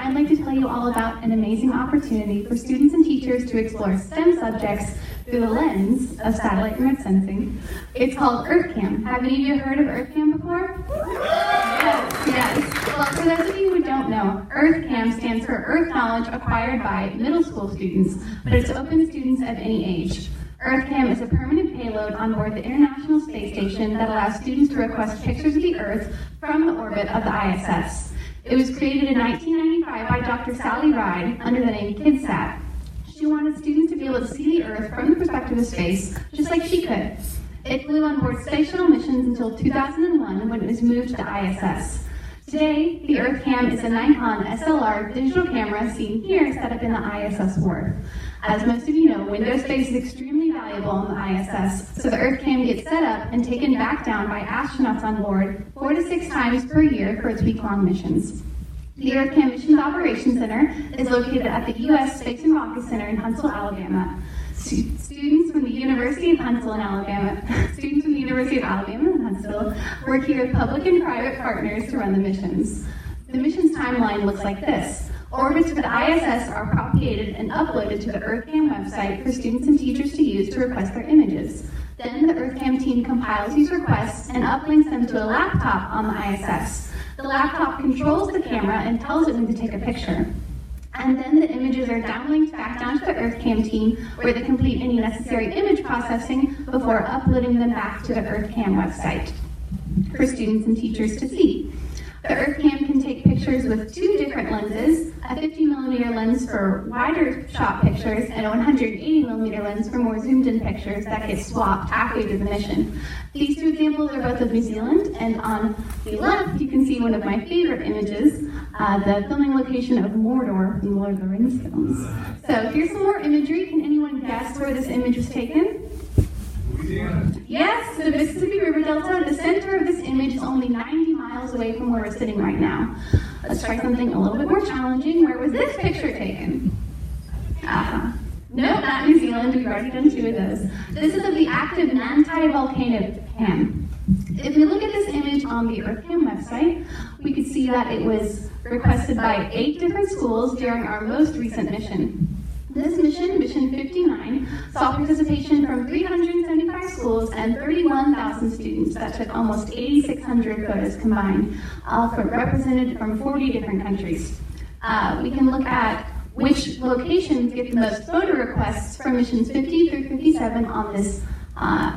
I'd like to tell you all about an amazing opportunity for students and teachers to explore STEM subjects through the lens of satellite remote sensing. It's called EarthKAM. Have any of you heard of EarthKAM before? Yes. Well, for those of you who don't know, EarthKAM stands for Earth Knowledge Acquired by Middle School Students, but it's open to students of any age. EarthKAM is a permanent payload on board the International Space Station that allows students to request pictures of the Earth from the orbit of the ISS. It was created in 1995 by Dr. Sally Ride under the name KidSat. She wanted students to be able to see the Earth from the perspective of space, just like she could. It flew on board space shuttle missions until 2001 when it was moved to the ISS. Today, the EarthKAM is a Nikon SLR digital camera seen here set up in the ISS ward. As most of you know, window space is extremely valuable on the ISS, so the EarthKAM gets set up and taken back down by astronauts on board 4 to 6 times per year for its week-long missions. The EarthKAM Missions Operations Center is located at the U.S. Space and Rocket Center in Huntsville, Alabama. Students from the University of Huntsville in Alabama, work here with public and private partners to run the missions. The missions timeline looks like this. Orbits for the ISS are propagated and uploaded to the EarthKAM website for students and teachers to use to request their images. Then the EarthKAM team compiles these requests and uplinks them to a laptop on the ISS. The laptop controls the camera and tells it when to take a picture. And then the images are downlinked back down to the EarthKAM team where they complete any necessary image processing before uploading them back to the EarthKAM website for students and teachers to see. The EarthKAM can take pictures with 2 different lenses, a 50mm lens for wider shot pictures and a 180mm lens for more zoomed in pictures that get swapped halfway through the mission. These 2 examples are both of New Zealand, and on the left you can see one of my favorite images, the filming location of Mordor from the Lord of the Rings films. So here's some more imagery. Can anyone guess where this image was taken? Yes, the Mississippi River Delta. The center of this image is only 90 miles away from where we're sitting right now. Let's try something a little bit more challenging. Where was this picture taken? No, not New Zealand. We've already done 2 of those. This is of the active Nantai volcano Cam. If we look at this image on the EarthKAM website, we could see that it was requested by 8 different schools during our most recent mission. This mission, Mission 59, saw participation from 375 schools and 31,000 students that took almost 8,600 photos combined, represented from 40 different countries. We can look at which locations get the most photo requests from missions 50 through 57 on this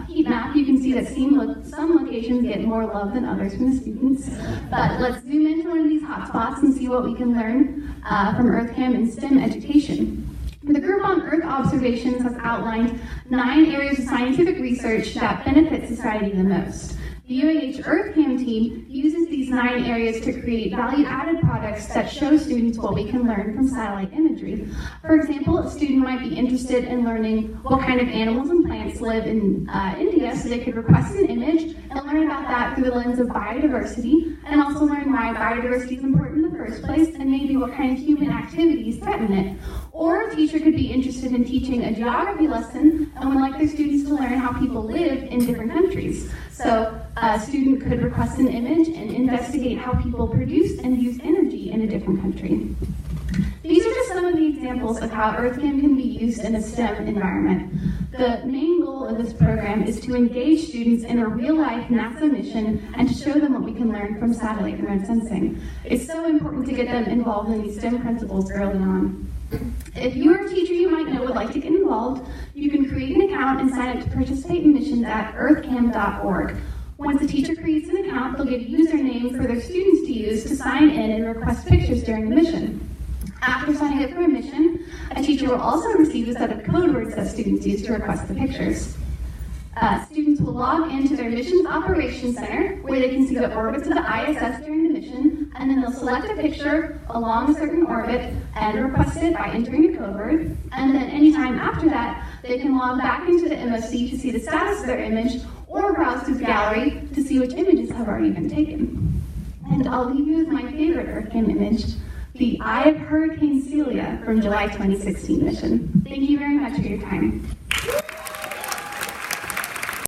heat map. You can see that some locations get more love than others from the students. But let's zoom into one of these hotspots and see what we can learn from EarthKAM in STEM education. The group on Earth observations has outlined 9 areas of scientific research that benefit society the most. The UAH EarthKAM team uses these 9 areas to create value-added products that show students what we can learn from satellite imagery. For example, a student might be interested in learning what kind of animals and plants live in India, so they could request an image and learn about that through the lens of biodiversity, and also learn why biodiversity is important in the first place, and maybe what kind of human activities threaten it. Or a teacher could be interested in teaching a geography lesson and would like their students to learn how people live in different countries. So a student could request an image and investigate how people produce and use energy in a different country. These are just some of the examples of how EarthKAM can be used in a STEM environment. The main goal of this program is to engage students in a real-life NASA mission and to show them what we can learn from satellite remote sensing. It's so important to get them involved in these STEM principles early on. If you or a teacher you might know would like to get involved, you can create an account and sign up to participate in missions at earthkam.org. Once a teacher creates an account, they'll get a username for their students to use to sign in and request pictures during the mission. After signing up for a mission, a teacher will also receive a set of code words that students use to request the pictures. Students will log into their Missions Operations Center, where they can see the orbits of the ISS during the mission, and then they'll select a picture along a certain orbit and request it by entering a code word. And then anytime after that, they can log back into the MOC to see the status of their image, or browse through the gallery to see which images have already been taken. And I'll leave you with my favorite EarthKAM image, the Eye of Hurricane Celia from July 2016 mission. Thank you very much for your time.